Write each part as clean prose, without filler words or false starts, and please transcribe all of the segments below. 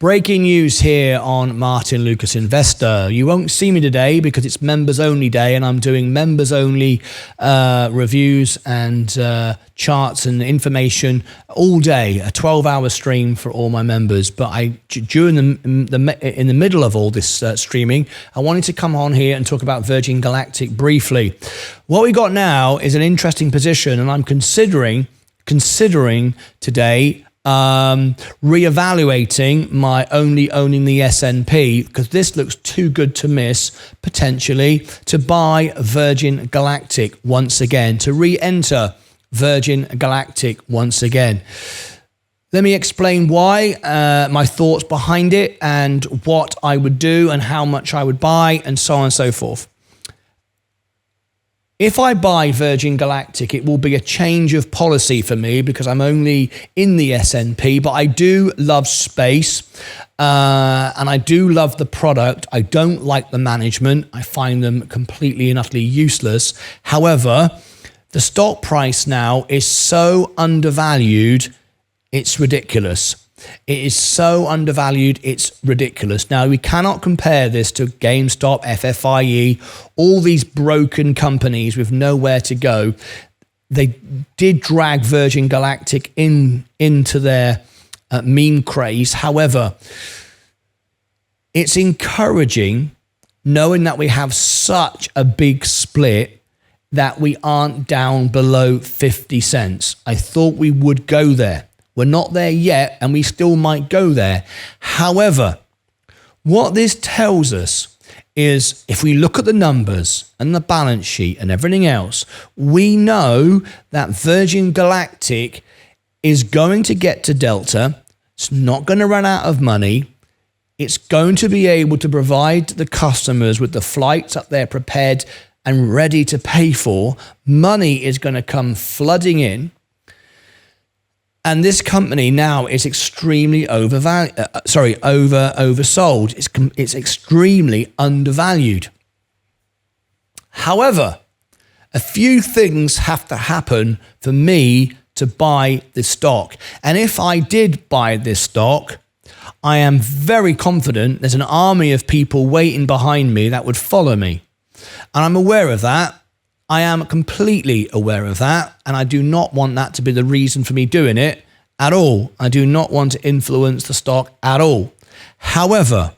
Breaking news here on Martyn Lucas Investor. You won't see me today because it's members only day and I'm doing members only reviews and charts and information all day, a 12-hour stream for all my members. But during in the middle of all this streaming, I wanted to come on here and talk about Virgin Galactic briefly. What we got now is an interesting position, and I'm considering today reevaluating my only owning the S&P, because this looks too good to miss, potentially, to buy Virgin Galactic once again, to re-enter Virgin Galactic once again. Let me explain why, my thoughts behind it, and what I would do and how much I would buy, and so on and so forth. If I buy Virgin Galactic, it will be a change of policy for me because I'm only in the S&P, but I do love space and I do love the product. I don't like the management. I find them completely and utterly useless. However, the stock price now is so undervalued, it's ridiculous. It is so undervalued, it's ridiculous. Now, we cannot compare this to GameStop, FFIE, all these broken companies with nowhere to go. They did drag Virgin Galactic into their meme craze. However, it's encouraging knowing that we have such a big split that we aren't down below 50 cents. I thought we would go there. We're not there yet, and we still might go there. However, what this tells us is if we look at the numbers and the balance sheet and everything else, we know that Virgin Galactic is going to get to Delta. It's not going to run out of money. It's going to be able to provide the customers with the flights that they're prepared and ready to pay for. Money is going to come flooding in. And this company now is extremely oversold. It's extremely undervalued. However, a few things have to happen for me to buy this stock. And if I did buy this stock, I am very confident there's an army of people waiting behind me that would follow me. And I'm aware of that. I am completely aware of that, and I do not want that to be the reason for me doing it at all. I do not want to influence the stock at all. However,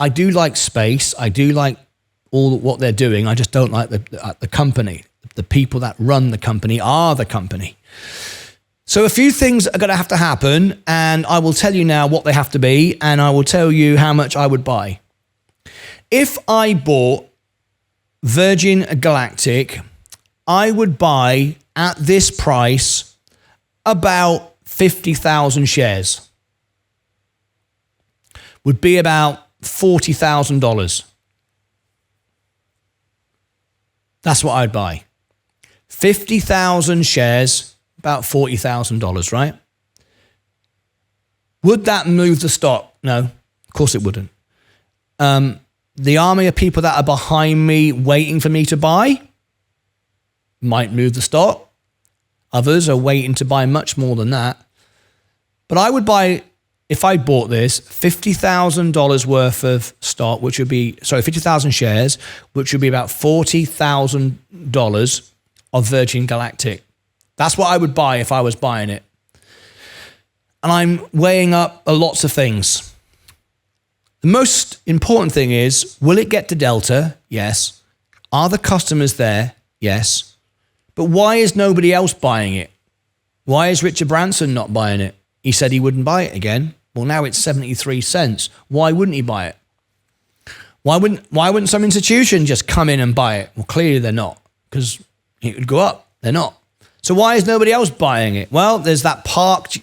I do like space. I do like all what they're doing. I just don't like the company. The people that run the company are the company. So a few things are going to have to happen, and I will tell you now what they have to be, and I will tell you how much I would buy. If I bought Virgin Galactic, I would buy at this price about 50,000 shares. Would be about $40,000. That's what I'd buy. 50,000 shares, about $40,000, right? Would that move the stock? No, of course it wouldn't. The army of people that are behind me waiting for me to buy might move the stock. Others are waiting to buy much more than that. But I would buy, if I bought this, $50,000 worth of stock, 50,000 shares, which would be about $40,000 of Virgin Galactic. That's what I would buy if I was buying it. And I'm weighing up lots of things. The most important thing is, will it get to Delta? Yes. Are the customers there? Yes. But why is nobody else buying it? Why is Richard Branson not buying it? He said he wouldn't buy it again. Well, now it's 73 cents. Why wouldn't he buy it? Why wouldn't some institution just come in and buy it? Well, clearly they're not, because it would go up. They're not. So why is nobody else buying it? Well, there's that park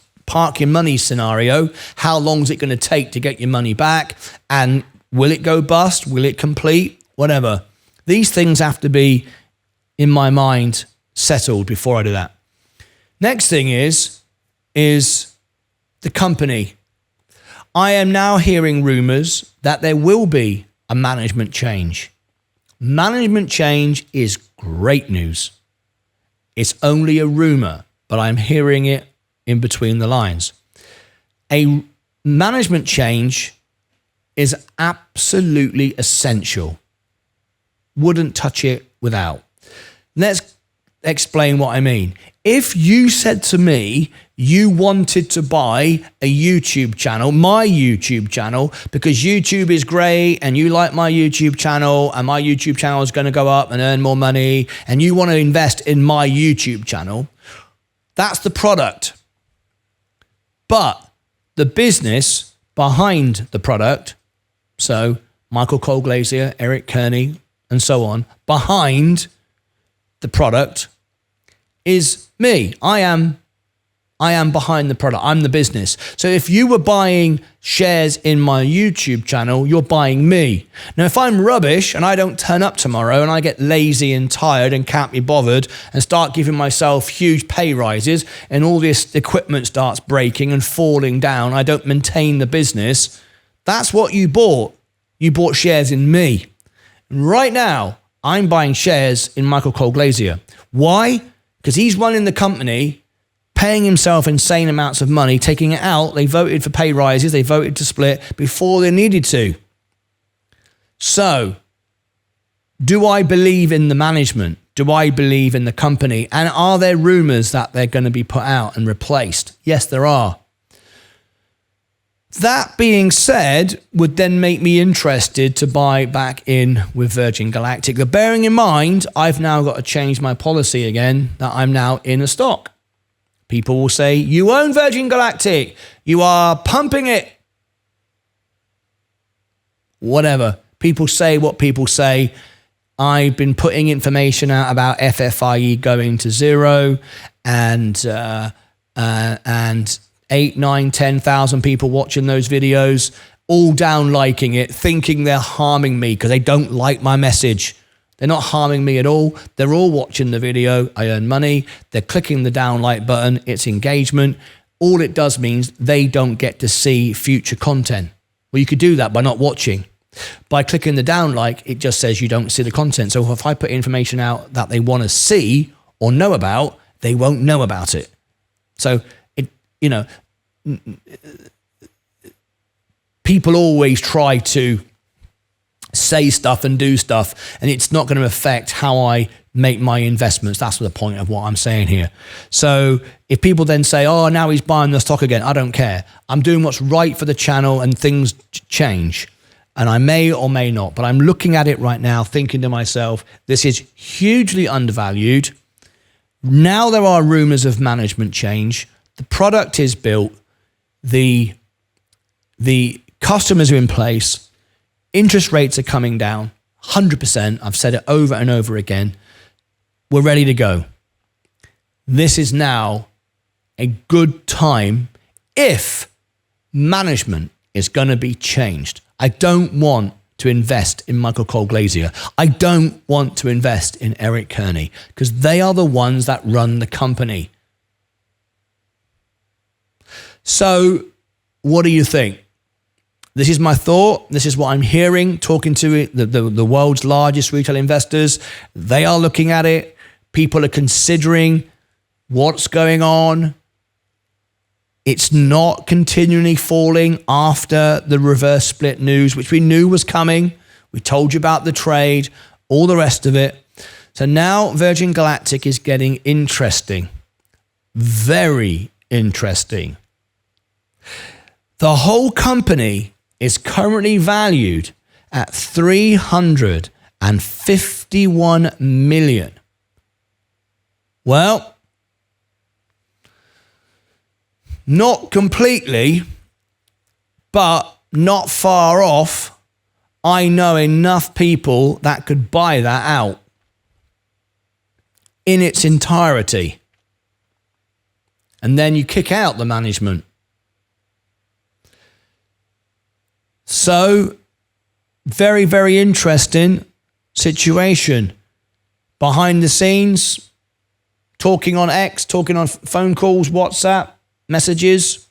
your money scenario. How long is it going to take to get your money back? And will it go bust? Will it complete? Whatever. These things have to be, in my mind, settled before I do that. Next thing is the company. I am now hearing rumors that there will be a management change. Management change is great news. It's only a rumor, but I'm hearing it in between the lines. A management change is absolutely essential. Wouldn't touch it without. Let's explain what I mean. If you said to me you wanted to buy a YouTube channel, my YouTube channel, because YouTube is great and you like my YouTube channel and my YouTube channel is going to go up and earn more money and you want to invest in my YouTube channel, that's the product. But the business behind the product, so Michael Cole-Glazier, Eric Kearney, and so on, behind the product is me. I am behind the product. I'm the business. So if you were buying shares in my YouTube channel, you're buying me. Now, if I'm rubbish and I don't turn up tomorrow and I get lazy and tired and can't be bothered and start giving myself huge pay rises and all this equipment starts breaking and falling down, I don't maintain the business, that's what you bought. You bought shares in me. Right now, I'm buying shares in Michael Cole-Glazier. Why? Because he's running the company, paying himself insane amounts of money, taking it out. They voted for pay rises. They voted to split before they needed to. So, do I believe in the management? Do I believe in the company? And are there rumors that they're going to be put out and replaced? Yes, there are. That being said, would then make me interested to buy back in with Virgin Galactic. But bearing in mind, I've now got to change my policy again that I'm now in a stock. People will say, you own Virgin Galactic. You are pumping it. Whatever. People say what people say. I've been putting information out about FFIE going to zero and 8, 9, 10,000 people watching those videos, all down liking it, thinking they're harming me because they don't like my message. They're not harming me at all. They're all watching the video. I earn money. They're clicking the down like button. It's engagement. All it does means they don't get to see future content. Well, you could do that by not watching. By clicking the down like, it just says you don't see the content. So if I put information out that they want to see or know about, they won't know about it. So people always try to say stuff and do stuff, and it's not going to affect how I make my investments. That's the point of what I'm saying here. So if people then say, oh, now he's buying the stock again, I don't care. I'm doing what's right for the channel and things change. And I may or may not, but I'm looking at it right now thinking to myself, this is hugely undervalued. Now there are rumors of management change. The product is built. The customers are in place. Interest rates are coming down 100%. I've said it over and over again. We're ready to go. This is now a good time if management is going to be changed. I don't want to invest in Michael Cole-Glazier. I don't want to invest in Eric Kearney because they are the ones that run the company. So what do you think? This is my thought. This is what I'm hearing, talking to the world's largest retail investors. They are looking at it. People are considering what's going on. It's not continually falling after the reverse split news, which we knew was coming. We told you about the trade, all the rest of it. So now Virgin Galactic is getting interesting. Very interesting. The whole company is currently valued at 351 million. Well, not completely, but not far off. I know enough people that could buy that out in its entirety. And then you kick out the management. So, very, very interesting situation. Behind the scenes, talking on X, talking on phone calls, WhatsApp, messages.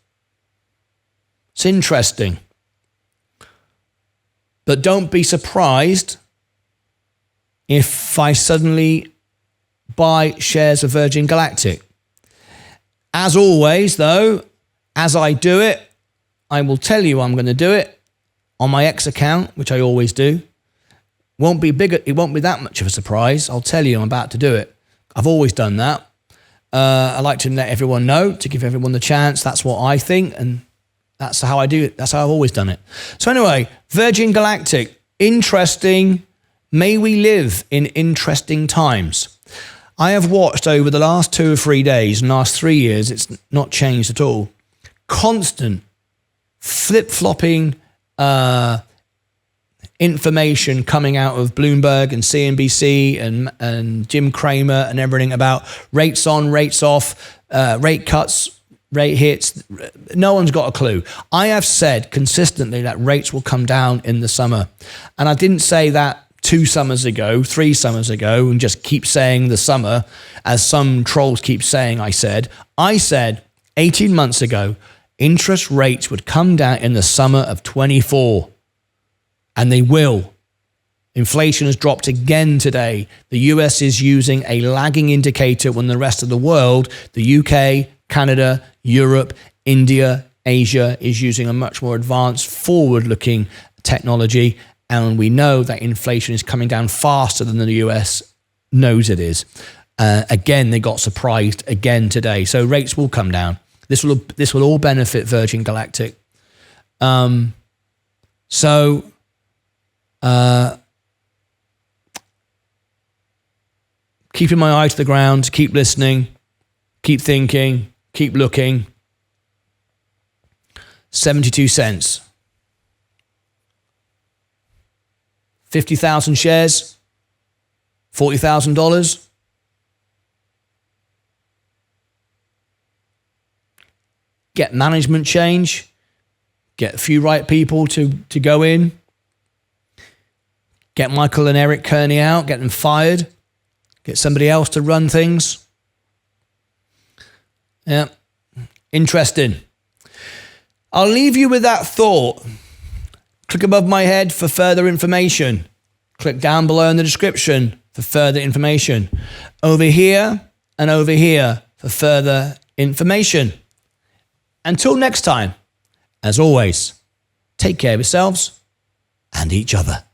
It's interesting. But don't be surprised if I suddenly buy shares of Virgin Galactic. As always, though, as I do it, I will tell you I'm going to do it on my X account, which I always do. Won't be bigger. It won't be that much of a surprise. I'll tell you I'm about to do it. I've always done that. I like to let everyone know, to give everyone the chance. That's what I think, and that's how I do it. That's how I've always done it. So anyway, Virgin Galactic, interesting. May we live in interesting times. I have watched over the last 2 or 3 days, and last 3 years, it's not changed at all. Constant flip-flopping information coming out of Bloomberg and CNBC and Jim Cramer and everything about rates on, rates off, rate cuts, rate hits. No one's got a clue. I have said consistently that rates will come down in the summer. And I didn't say that 2 summers ago, 3 summers ago, and just keep saying the summer, as some trolls keep saying I said 18 months ago, interest rates would come down in the summer of 24. And they will. Inflation has dropped again today. The US is using a lagging indicator when the rest of the world, the UK, Canada, Europe, India, Asia, is using a much more advanced forward-looking technology. And we know that inflation is coming down faster than the US knows it is. Again, they got surprised again today. So rates will come down. This will all benefit Virgin Galactic. Keeping my eye to the ground, keep listening, keep thinking, keep looking. 72 cents. 50,000 shares, $40,000. Get management change, get a few right people to go in. Get Michael and Eric Kearney out, get them fired, get somebody else to run things. Yeah, interesting. I'll leave you with that thought. Click above my head for further information. Click down below in the description for further information. Over here and over here for further information. Until next time, as always, take care of yourselves and each other.